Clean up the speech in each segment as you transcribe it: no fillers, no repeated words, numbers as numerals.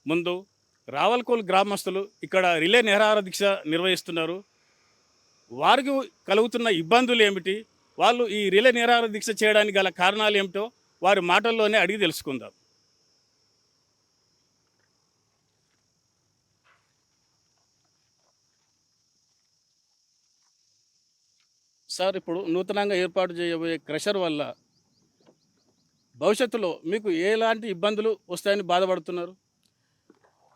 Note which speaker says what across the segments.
Speaker 1: ముందు రావల్కోల్ గ్రామస్తులు ఇక్కడ రిలే నిరాహార దీక్ష నిర్వహిస్తున్నారు. వారికి కలుగుతున్న ఇబ్బందులు ఏమిటి, వాళ్ళు ఈ రిలే నిరాహార దీక్ష చేయడానికి గల కారణాలు ఏమిటో వారి మాటల్లోనే అడిగి తెలుసుకుందాం. సార్, ఇప్పుడు నూతనంగా ఏర్పాటు చేయబోయే క్రషర్ వల్ల భవిష్యత్తులో మీకు ఎలాంటి ఇబ్బందులు వస్తాయని బాధపడుతున్నారు?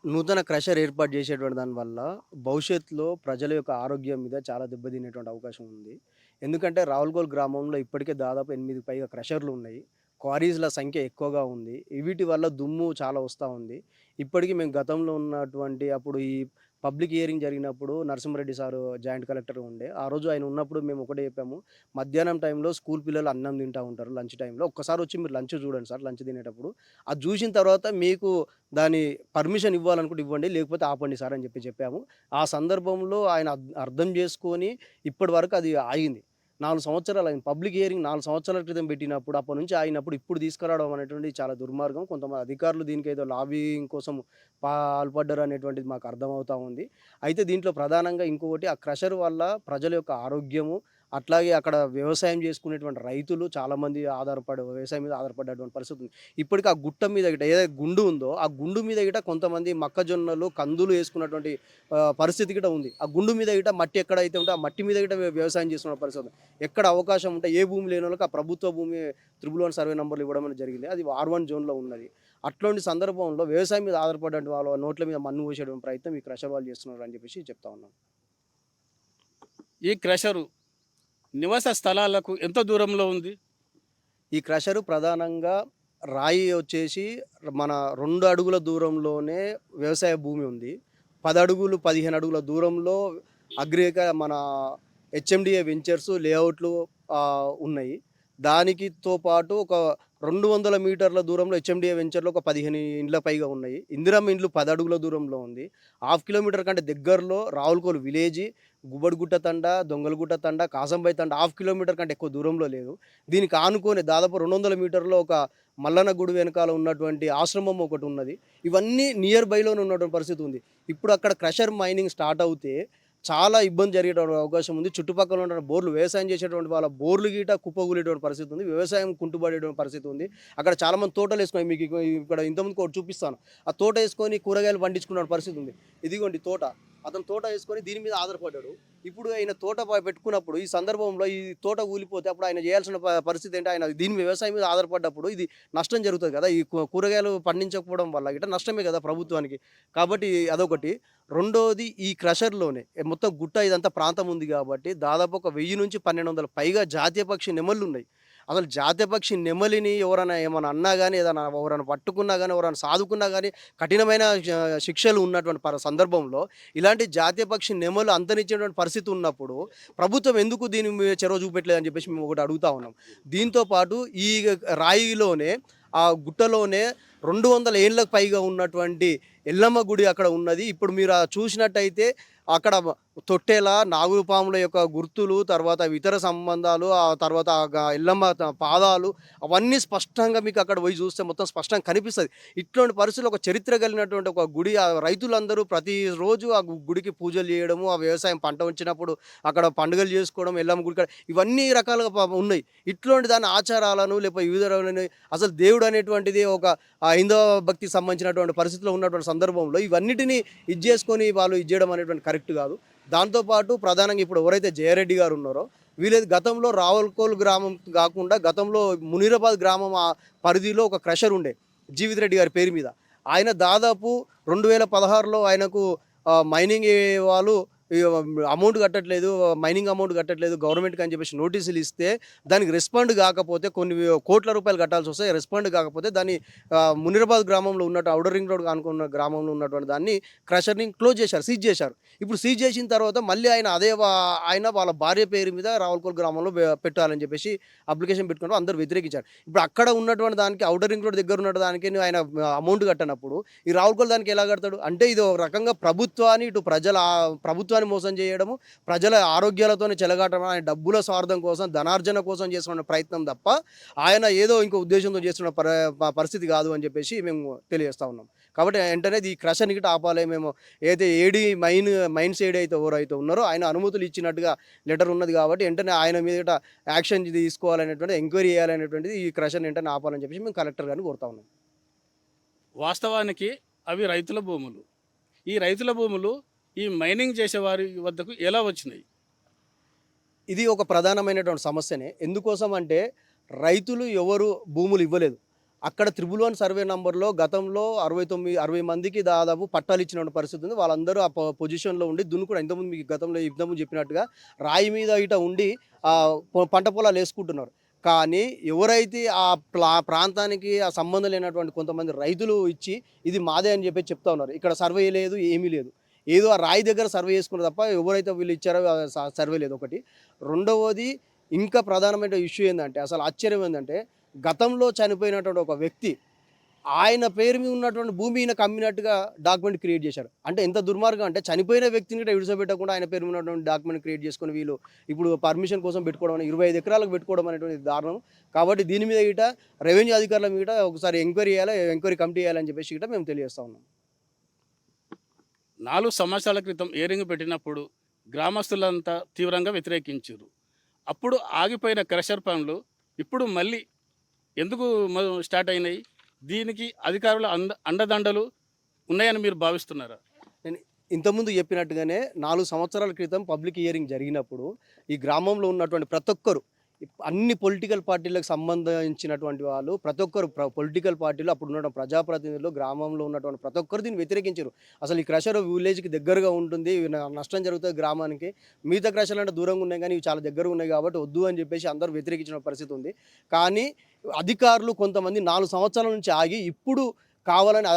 Speaker 2: నూతన క్రషర్ ఏర్పాటు చేసేటువంటి దానివల్ల భవిష్యత్తులో ప్రజల యొక్క ఆరోగ్యం మీద చాలా దెబ్బతినేటువంటి అవకాశం ఉంది. ఎందుకంటే రావులగోల్ గ్రామంలో ఇప్పటికే దాదాపు 8 పైగా క్రషర్లు ఉన్నాయి. క్వారీస్‌ల సంఖ్య ఎక్కువగా ఉంది. వీటి వల్ల దుమ్ము చాలా వస్తా ఉంది. ఇప్పటికి మేము గతంలో ఉన్నటువంటి అప్పుడు ఈ పబ్లిక్ హియరింగ్ జరిగినప్పుడు నరసింహారెడ్డి సారు జాయింట్ కలెక్టర్ ఉండే. ఆ రోజు ఆయన ఉన్నప్పుడు మేము ఒకటే చెప్పాము. మధ్యాహ్నం టైంలో స్కూల్ పిల్లలు అన్నం తింటా ఉంటారు లంచ్ టైంలో. ఒక్కసారి వచ్చి మీరు లంచ్ చూడండి సార్ లంచ్ తినేటప్పుడు. అది చూసిన తర్వాత మీకు దాని పర్మిషన్ ఇవ్వాలనుకుంటే ఇవ్వండి. లేకపోతే ఆపండి సార్ అని చెప్పాము. ఆ సందర్భంలో ఆయన అర్థం చేసుకొని ఇప్పటి వరకు అది ఆగింది. 4 సంవత్సరాలు అయింది. పబ్లిక్ హియరింగ్ 4 సంవత్సరాల క్రితం పెట్టినప్పుడు అప్పటి నుంచి ఆగినప్పుడు ఇప్పుడు తీసుకురావడం అనేటువంటిది చాలా దుర్మార్గం. కొంతమంది అధికారులు దీనికేదో లాబింగ్ కోసం పాల్పడ్డారు అనేటువంటిది మాకు అర్థమవుతా ఉంది. అయితే దీంట్లో ప్రధానంగా ఇంకొకటి ఆ క్రషర్ వల్ల ప్రజల యొక్క ఆరోగ్యము, అట్లాగే అక్కడ వ్యవసాయం చేసుకునేటువంటి రైతులు చాలామంది వ్యవసాయం మీద ఆధారపడేటువంటి పరిస్థితి ఉంది. ఇప్పటికి ఆ గుట్ట మీద గిట్ట ఏదైతే గుండు ఉందో, ఆ గుండు మీద గిట్ట కొంతమంది మొక్కజొన్నలు, కందులు వేసుకున్నటువంటి పరిస్థితి గిట్ట ఉంది. ఆ గుండు మీద గిట్ట మట్టి ఎక్కడైతే ఉంటే ఆ మట్టి మీద గిట్ట వ్యవసాయం చేసుకున్న పరిస్థితి ఉంది. ఎక్కడ అవకాశం ఉంటే ఏ భూమి లేనోళ్ళకి ఆ ప్రభుత్వ భూమి 111 సర్వే నంబర్లు ఇవ్వడం అనేది జరిగింది. అది R1 జోన్‌లో ఉన్నది. అట్లాంటి సందర్భంలో వ్యవసాయం మీద ఆధారపడేటువంటి వాళ్ళ నోట్ల మీద మన్ను పోసేటువంటి ప్రయత్నం ఈ క్రషర్ వాళ్ళు చేస్తున్నారు అని చెప్పేసి చెప్తా ఉన్నాను.
Speaker 1: ఈ క్రషరు నివాస స్థలాలకు ఎంత దూరంలో ఉంది?
Speaker 2: ఈ క్రషరు ప్రధానంగా రాయి వచ్చేసి మన 2 అడుగుల దూరంలోనే వ్యవసాయ భూమి ఉంది. 10 అడుగులు, 15 అడుగుల దూరంలో మన హెచ్ఎండిఏ వెంచర్స్ లేఅవుట్లు ఉన్నాయి. దానికితో పాటు ఒక 200 మీటర్ల దూరంలో హెచ్ఎండిఏ వెంచర్‌లో ఒక 15 ఇండ్ల పైగా ఉన్నాయి. ఇందిరమ్మ ఇండ్లు 10 అడుగుల దూరంలో ఉంది. హాఫ్ కిలోమీటర్ కంటే దగ్గరలో రావులకోల్ విలేజి, గుబ్బడిగుట్ట తండ, దొంగలగుట్ట తండ, కాసంబై తండ హాఫ్ కిలోమీటర్ కంటే ఎక్కువ దూరంలో లేదు. దీనికి ఆనుకొని దాదాపు 200 మీటర్‌లో ఒక మల్లన్న గుడి వెనకాల ఉన్నటువంటి ఆశ్రమం ఒకటి ఉన్నది. ఇవన్నీ నియర్ బైలోనే ఉన్నటువంటి పరిస్థితి ఉంది. ఇప్పుడు అక్కడ క్రషర్ మైనింగ్ స్టార్ట్ అవుతే చాలా ఇబ్బంది జరిగేటువంటి అవకాశం ఉంది. చుట్టుపక్కల ఉన్న బోర్లు వ్యవసాయం చేసేటువంటి వాళ్ళ బోర్లు గీట కుప్పకూలేటువంటి పరిస్థితి ఉంది. వ్యవసాయం కుంటుపడేటువంటి పరిస్థితి ఉంది. అక్కడ చాలామంది తోటలేసుకొని మీకు ఇక్కడ ఇంతకుముందుకు ఒకటి చూపిస్తాను. ఆ తోట వేసుకొని కూరగాయలు పండించుకున్న పరిస్థితి ఉంది. ఇదిగోండి తోట. అతను తోట వేసుకొని దీని మీద ఆధారపడ్డాడు. ఇప్పుడు ఆయన తోట పెట్టుకున్నప్పుడు ఈ సందర్భంలో ఈ తోట కూలిపోతే అప్పుడు ఆయన చేయాల్సిన పరిస్థితి ఏంటి? ఆయన దీని వ్యవసాయం మీద ఆధారపడ్డప్పుడు ఇది నష్టం జరుగుతుంది కదా! ఈ కూరగాయలు పండించకపోవడం వల్ల గిట్ట నష్టమే కదా ప్రభుత్వానికి. కాబట్టి అదొకటి. రెండోది ఈ క్రషర్‌లోనే మొత్తం గుట్ట ఇదంతా ప్రాంతం ఉంది కాబట్టి దాదాపు ఒక 1000-1200 పైగా జాతీయ పక్షి నెమళ్ళున్నాయి. అసలు జాతీయ పక్షి నెమలిని ఎవరైనా ఏమన్నా అన్నా గానీ, ఏదైనా ఎవరైనా పట్టుకున్నా గానీ, ఎవరైనా సాదుకున్నా గానీ కఠినమైన శిక్షలు ఉన్నటువంటి సందర్భంలో ఇలాంటి జాతీయ పక్షి నెమలు అంతరించేటువంటి పరిస్థితి ఉన్నప్పుడు ప్రభుత్వం ఎందుకు దీని మీద చొరవ చూపెట్టలేదని చెప్పేసి మేము ఒకటి అడుగుతా ఉన్నాం. దీంతో పాటు ఈ రాయిలోనే ఆ గుట్టలోనే 200 ఏళ్ళకు పైగా ఉన్నటువంటి ఎల్లమ్మ గుడి అక్కడ ఉన్నది. ఇప్పుడు మీరు చూసినట్టయితే అక్కడ తొట్టెల, నాగుపాముల యొక్క గుర్తులు, తర్వాత ఇతర సంబంధాలు, ఆ తర్వాత ఎల్లమ్మ పాదాలు అవన్నీ స్పష్టంగా మీకు అక్కడ పోయి చూస్తే మొత్తం స్పష్టంగా కనిపిస్తది. ఇట్లాంటి పరిస్థితుల్లో ఒక చరిత్ర కలిగినటువంటి ఒక గుడి, ఆ రైతులందరూ ప్రతిరోజు ఆ గుడికి పూజలు చేయడము, ఆ వ్యవసాయం పంట వచ్చినప్పుడు అక్కడ పండుగలు చేసుకోవడం, ఎల్లమ్మ గుడి కాడ ఇవన్నీ రకాలుగా ఉన్నాయి. ఇట్లాంటి దాని ఆచారాలను లేకపోతే వివిధ అసలు దేవుడు అనేటువంటిది ఒక హైందవ భక్తికి సంబంధించినటువంటి పరిస్థితిలో ఉన్నటువంటి సందర్భంలో ఇవన్నిటిని చేసుకొని వాళ్ళు చేయడం అనేటువంటి కరెక్ట్ కాదు. దాంతోపాటు ప్రధానంగా ఇప్పుడు ఎవరైతే జయారెడ్డి గారు ఉన్నారో వీళ్ళది గతంలో రావులకోల్ గ్రామం కాకుండా గతంలో మునీరాబాద్ గ్రామం పరిధిలో ఒక క్రషర్ ఉండే జీవిత్ రెడ్డి గారి పేరు మీద. ఆయన దాదాపు 2016లో ఆయనకు మైనింగ్ వాళ్ళు అమౌంట్ కట్టట్లేదు, మైనింగ్ అమౌంట్ కట్టట్లేదు గవర్నమెంట్‌కి అని చెప్పేసి నోటీసులు ఇస్తే దానికి రెస్పాండ్ కాకపోతే కొన్ని కోట్ల రూపాయలు కట్టాల్సి వస్తాయి. రెస్పాండ్ కాకపోతే దాన్ని మునీరాబాద్ గ్రామంలో ఉన్నట్టు ఔటర్ రింగ్ రోడ్ ఆనుకున్న గ్రామంలో ఉన్నటువంటి దాన్ని క్రషర్‌ని క్లోజ్ చేశారు, సీజ్ చేశారు. ఇప్పుడు సీజ్ చేసిన తర్వాత మళ్ళీ ఆయన వాళ్ళ భార్య పేరు మీద రావులకోల్ గ్రామంలో పెట్టాలని చెప్పేసి అప్లికేషన్ పెట్టుకున్నారు. అందరూ వ్యతిరేకించారు. ఇప్పుడు అక్కడ ఉన్నటువంటి దానికి ఔటర్ రింగ్ రోడ్ దగ్గర ఉన్న దానికి ఆయన అమౌంట్ కట్టనప్పుడు ఈ రావులకోల్ దానికి ఎలా కడతాడు? అంటే ఇది ఒక రకంగా ప్రభుత్వాన్ని ఇటు ప్రభుత్వానికి ప్రభుత్వాన్ని మోసం చేయడము, ప్రజల ఆరోగ్యాలతోనే చెలగాటం, ఆయన డబ్బుల స్వార్థం కోసం, ధనార్జన కోసం చేస్తున్న ప్రయత్నం తప్ప ఆయన ఏదో ఇంకో ఉద్దేశంతో చేస్తున్న పరిస్థితి కాదు అని చెప్పేసి మేము తెలియజేస్తా ఉన్నాం. కాబట్టి వెంటనే ఈ క్రషర్ని గిట్ట ఆపాలి. మేము ఏదైతే ఏడీ మైన్స్ ఏడీ అయితే ఎవరైతే ఉన్నారో ఆయన అనుమతులు ఇచ్చినట్టుగా లెటర్ ఉన్నది కాబట్టి వెంటనే ఆయన మీద యాక్షన్ తీసుకోవాలనేటువంటి, ఎంక్వైరీ చేయాలనేటువంటిది, ఈ క్రషర్ని వెంటనే ఆపాలని చెప్పేసి మేము కలెక్టర్ గారిని కోరుతా ఉన్నాం.
Speaker 1: వాస్తవానికి అవి రైతుల భూములు. ఈ రైతుల భూములు ఈ మైనింగ్ చేసేవారి వద్దకు ఎలా వచ్చినాయి?
Speaker 2: ఇది ఒక ప్రధానమైనటువంటి సమస్యనే. ఎందుకోసం అంటే రైతులు ఎవరు భూములు ఇవ్వలేదు. అక్కడ 111 సర్వే నంబర్లో గతంలో 60 మందికి దాదాపు పట్టాలు ఇచ్చినటువంటి పరిస్థితి ఉంది. వాళ్ళందరూ ఆ పొజిషన్లో ఉండి దున్నుకుని, ఇంతకుముందు మీకు గతంలో ఇంతకుముందు చెప్పినట్టుగా రాయి మీద ఇట ఉండి పంట పొలాలు వేసుకుంటున్నారు. కానీ ఎవరైతే ఆ ప్రాంతానికి ఆ సంబంధం లేనటువంటి కొంతమంది రైతులు ఇచ్చి ఇది మాదే అని చెప్పి చెప్తా ఉన్నారు. ఇక్కడ సర్వే లేదు, ఏమీ లేదు. ఏదో ఆ రాయి దగ్గర సర్వే చేసుకున్న తప్ప ఎవరైతే వీళ్ళు ఇచ్చారో సర్వే లేదు ఒకటి. రెండవది, ఇంకా ప్రధానమైన ఇష్యూ ఏంటంటే, అసలు ఆశ్చర్యం ఏంటంటే, గతంలో చనిపోయినటువంటి ఒక వ్యక్తి ఆయన పేరు మీద ఉన్నటువంటి భూమి ఈయనకు అమ్మినట్టుగా డాక్యుమెంట్ క్రియేట్ చేశారు. అంటే ఎంత దుర్మార్గం అంటే, చనిపోయిన వ్యక్తిని కూడా విడిచిపెట్టకుండా ఆయన పేరు మీద ఉన్నటువంటి డాక్యుమెంట్ క్రియేట్ చేసుకుని వీళ్ళు ఇప్పుడు పర్మిషన్ కోసం పెట్టుకోవడం, 25 ఎకరాలకు పెట్టుకోవడం అనేటువంటి దారుణం. కాబట్టి దీని మీద గిట రెవెన్యూ అధికారుల మీద ఒకసారి ఎంక్వైరీ చేయాలి, ఎంక్వైరీ కమిటీ చేయాలని చెప్పేసి గిట మేము తెలియజేస్తా ఉన్నాం.
Speaker 1: 4 సంవత్సరాల క్రితం ఏరింగ్ పెట్టినప్పుడు గ్రామస్తులంతా తీవ్రంగా వ్యతిరేకించారు. అప్పుడు ఆగిపోయిన క్రషర్ పనులు ఇప్పుడు మళ్ళీ ఎందుకు స్టార్ట్ అయినాయి? దీనికి అధికారుల అండదండలు ఉన్నాయని మీరు భావిస్తున్నారా?
Speaker 2: నేను ఇంతకుముందు చెప్పినట్టుగానే 4 సంవత్సరాల క్రితం పబ్లిక్ హియరింగ్ జరిగినప్పుడు ఈ గ్రామంలో ఉన్నటువంటి ప్రతి ఒక్కరు, అన్ని పొలిటికల్ పార్టీలకు సంబంధించినటువంటి వాళ్ళు, ప్రతి ఒక్కరు పొలిటికల్ పార్టీలు, అప్పుడు ఉన్న ప్రజాప్రతినిధులు, గ్రామంలో ఉన్నటువంటి ప్రతి ఒక్కరు దీన్ని వ్యతిరేకించారు. అసలు ఈ క్రషర్ విలేజ్కి దగ్గరగా ఉంటుంది, నష్టం జరుగుతుంది గ్రామానికి, మిగతా క్రషర్లు అంటే దూరంగా ఉన్నాయి కానీ ఇవి చాలా దగ్గరగా ఉన్నాయి కాబట్టి వద్దు అని చెప్పేసి అందరూ వ్యతిరేకించిన పరిస్థితి ఉంది. కానీ అధికారులు కొంతమంది 4 సంవత్సరాల నుంచి ఆగి ఇప్పుడు కావాలని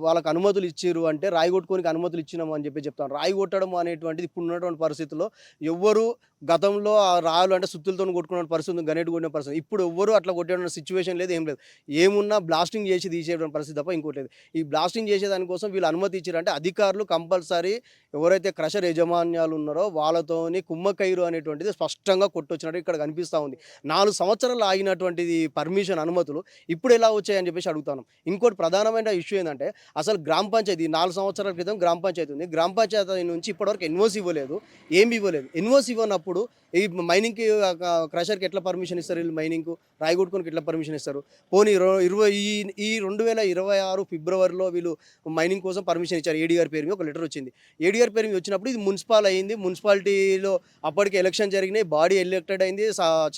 Speaker 2: వాళ్ళకి అనుమతులు ఇచ్చారు అంటే, రాయి కొట్టుకోనికి అనుమతులు ఇచ్చినాము అని చెప్పి చెప్తాను. రాయి కొట్టడం అనేటువంటిది ఇప్పుడు ఉన్నటువంటి పరిస్థితుల్లో ఎవ్వరు గతంలో ఆ రాళ్ళు అంటే సుత్తులతో కొట్టుకున్న పరిస్థితి ఉంది, గనేటు కొట్టిన పరిస్థితి. ఇప్పుడు ఎవ్వరు అట్లా కొట్టే సిచ్యువేషన్ లేదు, ఏం లేదు. ఏమున్నా బ్లాస్టింగ్ చేసి తీసేయడం పరిస్థితి తప్ప ఇంకోటి లేదు. ఈ బ్లాస్టింగ్ చేసేదానికోసం వీళ్ళు అనుమతి ఇచ్చారంటే అధికారులు కంపల్సరీ ఎవరైతే క్రషర్ యజమాన్యాలు ఉన్నారో వాళ్ళతోని కుమ్మకైరు అనేటువంటిది స్పష్టంగా కొట్టొచ్చినట్టు ఇక్కడ కనిపిస్తూ ఉంది. 4 సంవత్సరాలు ఆగినటువంటిది పర్మిషన్, అనుమతులు ఇప్పుడు ఎలా వచ్చాయని చెప్పేసి అడుగుతాను. ఇంకోటి ప్రధానమైన ఇష్యూ ఏంటంటే, అసలు గ్రామ పంచాయతీ 4 సంవత్సరాల క్రితం గ్రామ పంచాయతీ ఉంది. గ్రామ పంచాయతీ నుంచి ఇప్పటివరకు ఎన్ఓసి ఇవ్వలేదు, ఏమి ఇవ్వలేదు. ఎన్ఓసి ఇవ్వనప్పుడు ఈ మైనింగ్కి క్రషర్కి ఎట్లా పర్మిషన్ ఇస్తారు? వీళ్ళు మైనింగ్కు రాయి కొట్టుకోనికి ఎట్లా పర్మిషన్ ఇస్తారు? పోనీ 2026 ఫిబ్రవరిలో వీళ్ళు మైనింగ్ కోసం పర్మిషన్ ఇచ్చారు. ఏడీ గారి పేరు మీద ఒక లెటర్ వచ్చింది. ఏడీ గారి పేరు మీద వచ్చినప్పుడు ఇది మున్సిపల్ అయింది. మున్సిపాలిటీలో అప్పటికి ఎలక్షన్ జరిగినాయి, బాడీ ఎలక్టెడ్ అయింది,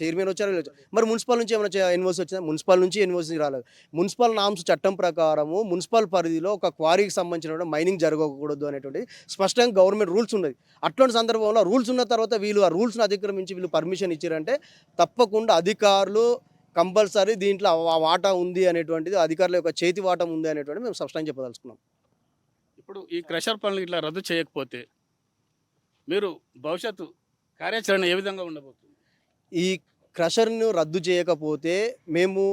Speaker 2: చైర్మన్ వచ్చారు. మరి మున్సిపల్ నుంచి ఏమైనా ఎన్ఓసి వచ్చిందా? మున్సిపల్ నుంచి ఎన్ఓసి రాలేదు. మున్సిపల్ నామ్స్ చట్టం ప్రకారము మున్సిపల్ పరిధిలో ఒక క్వారీకి సంబంధించిన మైనింగ్ జరగకూడదు అనేటువంటి స్పష్టంగా గవర్నమెంట్ రూల్స్ ఉన్నది. అట్లాంటి సందర్భంలో రూల్స్ ఉన్న తర్వాత వీళ్ళు ఆ రూల్స్ను అతిక్రమించి వీళ్ళు పర్మిషన్ ఇచ్చారంటే తప్పకుండా అధికారులు కంపల్సరీ దీంట్లో వాటా ఉంది అనేటువంటిది, అధికారుల యొక్క చేతి వాటం ఉంది అనేటువంటిది మేము స్పష్టంగా చెప్పదలుచుకున్నాం.
Speaker 1: ఇప్పుడు ఈ క్రషర్ పనులు ఇట్లా రద్దు చేయకపోతే మీరు భవిష్యత్తు కార్యాచరణ ఏ విధంగా ఉండబోతుంది?
Speaker 2: ఈ క్రషర్ను రద్దు చేయకపోతే మేము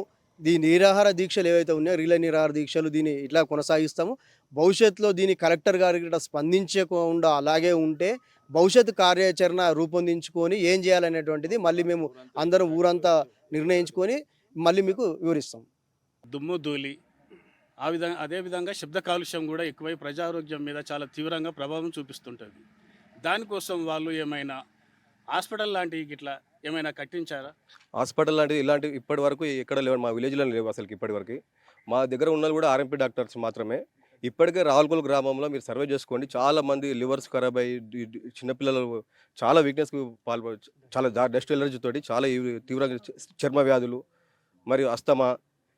Speaker 2: నిరాహార దీక్షలు ఏవైతే ఉన్నాయో, రిలే నిరాహార దీక్షలు దీన్ని ఇట్లా కొనసాగిస్తాము. భవిష్యత్తులో దీన్ని కలెక్టర్ గారికి ఇట్లా స్పందించకుండా అలాగే ఉంటే భవిష్యత్తు కార్యాచరణ రూపొందించుకొని ఏం చేయాలనేటువంటిది మళ్ళీ మేము అందరం ఊరంతా నిర్ణయించుకొని మళ్ళీ మీకు వివరిస్తాం.
Speaker 1: దుమ్ము ధూళి అదేవిధంగా శబ్ద కాలుష్యం కూడా ఎక్కువై ప్రజారోగ్యం మీద చాలా తీవ్రంగా ప్రభావం చూపిస్తుంటుంది. దానికోసం వాళ్ళు ఏమైనా హాస్పిటల్ లాంటివి ఇట్లా ఏమైనా కట్టించారా?
Speaker 3: హాస్పిటల్ లాంటివి ఇలాంటివి ఇప్పటి వరకు ఎక్కడ లేవు, మా విలేజ్లో లేవు అసలు. ఇప్పటివరకు మా దగ్గర ఉన్నది కూడా ఆర్ఎంపీ డాక్టర్స్ మాత్రమే. ఇప్పటికే రావులకొల గ్రామంలో మీరు సర్వే చేసుకోండి, చాలా మంది లివర్స్ ఖరాబ్ అయ్యి చిన్నపిల్లలు చాలా వీక్నెస్కి చాలా డస్ట్ ఎలర్జీ తోటి చాలా తీవ్రంగా చర్మ వ్యాధులు మరియు అస్తమా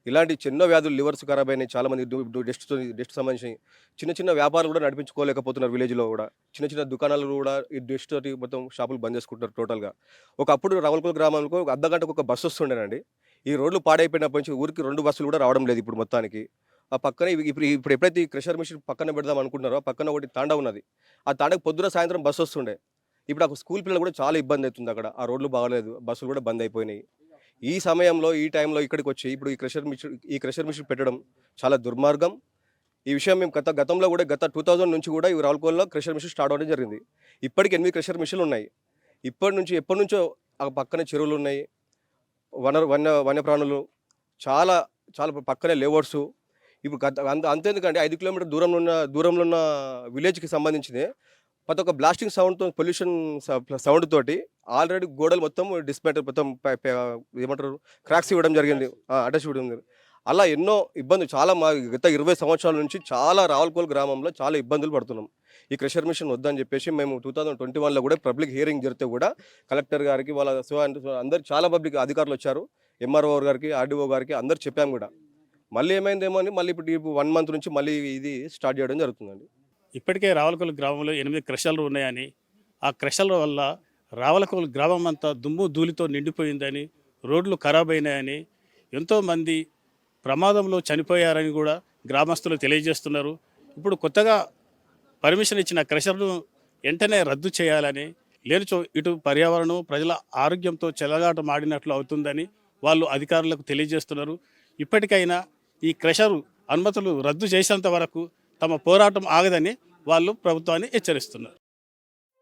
Speaker 3: ఇలాంటి చిన్న వ్యాధులు, లివర్స్ ఖరాబ్ అయినాయి. చాలామంది డస్ట్ సంబంధించి చిన్న చిన్న వ్యాపారాలు కూడా నడిపించుకోలేకపోతున్నారు. విలేజ్లో కూడా చిన్న చిన్న దుకాణాలు కూడా ఈ డస్ట్ తోటి మొత్తం షాపులు బంద్ చేసుకుంటారు టోటల్గా. ఒకప్పుడు రావులకొల గ్రామంలో ఒక అర్ధగంటకు ఒక బస్సు వస్తుండేనండి. ఈ రోడ్లు పాడైపోయినప్పటి నుంచి ఊరికి 2 బస్సులు కూడా రావడం లేదు ఇప్పుడు మొత్తానికి. ఆ పక్కనే ఇప్పుడు ఎప్పుడైతే ఈ క్రషర్ మిషన్ పక్కన పెడదాం అనుకుంటున్నారో ఆ పక్కన ఒకటి తాండా ఉన్నది. ఆ తాండకు పొద్దున సాయంత్రం బస్సు వస్తుండే. ఇప్పుడు ఆ స్కూల్ పిల్లలు కూడా చాలా ఇబ్బంది అవుతుంది అక్కడ. ఆ రోడ్లు బాగలేదు, బస్సులు కూడా బంద్ అయిపోయినాయి. ఈ సమయంలో ఈ టైంలో ఇక్కడికి వచ్చి ఇప్పుడు ఈ క్రషర్ మిషన్ పెట్టడం చాలా దుర్మార్గం. ఈ విషయం మేము గతంలో కూడా గత 2000 నుంచి కూడా ఈ రావులకోల్లో క్రషర్ మిషన్ స్టార్ట్ అవ్వడం జరిగింది. ఇప్పటికి 8 క్రషర్ మిషన్లు ఉన్నాయి. ఎప్పటి నుంచో ఆ పక్కనే చెరువులు ఉన్నాయి, వన్యప్రాణులు చాలా చాలా పక్కనే లేఅవుట్స్. ఇప్పుడు అంతేందుకంటే 5 కిలోమీటర్ దూరంలో ఉన్న విలేజ్కి సంబంధించింది ప్రతి ఒక్క బ్లాస్టింగ్ సౌండ్తో, పొల్యూషన్ సౌండ్ తోటి ఆల్రెడీ గోడలు మొత్తం డిస్మెంటల్, మొత్తం ఏమంటారు క్రాక్స్ ఇవ్వడం జరిగింది, అటాచ్ ఇవ్వడం జరిగింది. అలా ఎన్నో ఇబ్బందులు చాలా మా గత 20 సంవత్సరాల నుంచి చాలా రావులకోల్ గ్రామంలో చాలా ఇబ్బందులు పడుతున్నాం. ఈ క్రషర్ మిషన్ వద్దని చెప్పేసి మేము 2021లో కూడా పబ్లిక్ హియరింగ్ జరిగితే కూడా కలెక్టర్ గారికి వాళ్ళ అందరు చాలా పబ్లిక్ అధికారులు వచ్చారు, ఎంఆర్ఓ గారికి, ఆర్డీఓ గారికి అందరు చెప్పాము కూడా. మళ్ళీ ఏమైందేమో అని మళ్ళీ ఇప్పుడు 1 మంత్ నుంచి మళ్ళీ ఇది స్టార్ట్ చేయడం జరుగుతుందండి.
Speaker 1: ఇప్పటికే రావులకోల్ గ్రామంలో 8 క్రషర్లు ఉన్నాయని, ఆ క్రషర్ల వల్ల రావులకోల్ గ్రామం అంతా దుమ్ము ధూళితో నిండిపోయిందని, రోడ్లు ఖరాబ్ అయినాయని, ఎంతోమంది ప్రమాదంలో చనిపోయారని కూడా గ్రామస్తులు తెలియజేస్తున్నారు. ఇప్పుడు కొత్తగా పర్మిషన్ ఇచ్చిన క్రషర్ను వెంటనే రద్దు చేయాలని, లేనిచో ఇటు పర్యావరణం ప్రజల ఆరోగ్యంతో చెలగాట మాడినట్లు అవుతుందని వాళ్ళు అధికారులకు తెలియజేస్తున్నారు. ఇప్పటికైనా ఈ క్రషరు అనుమతులు రద్దు చేసేంత వరకు తమ పోరాటం ఆగదని వాళ్ళు ప్రభుత్వాన్ని హెచ్చరిస్తున్నారు.